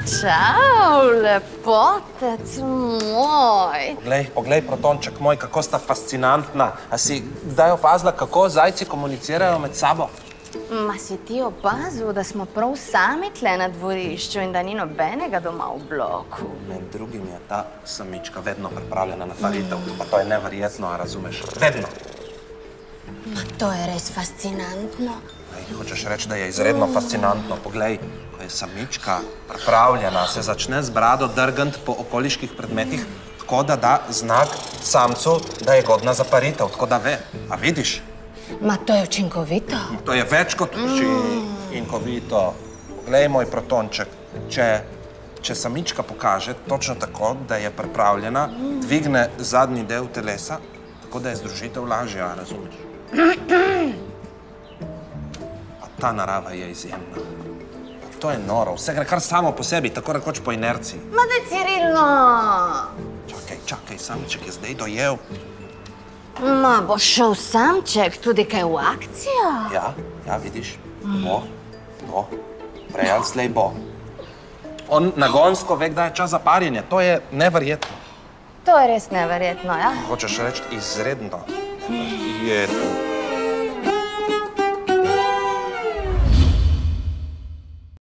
Čau, lepotec moj. Poglej, protonček moj, kako sta fascinantna. A si kdaj opazila, kako zajci komunicirajo med sabo? Ma si ti opazil, da smo prav sami tle na dvorišču in da ni nobenega doma v bloku? Med drugim je ta samička vedno pripravljena na paritev. Pa to je neverjetno, a razumeš? Vedno. Ma to je res fascinantno. Hočeš reči, da je izredno fascinantno. Poglej, ko je samička pripravljena, se začne z brado drgant po okoliških predmetih, tako da da znak samcu, da je godna za paritev, tako da ve. A vidiš? Ma to je učinkovito. To je več kot učinkovito. Poglej, moj protonček, če samička pokaže točno tako, da je pripravljena, dvigne zadnji del telesa, tako da je združitev lažja, razumeš? Ta narava je izjemna. To je noro, vse gre kar samo po sebi, tako rekoč po inerciji. Ma da, Cirilno! Čakaj, samček je zdaj dojel. Ma bo šel samček tudi kaj v akcijo? Ja, vidiš, bo, prej ali slej bo. On nagonsko ve, kdaj je čas za parjenje, to je neverjetno. To je res neverjetno, ja? Hočeš reči izredno neverjetno.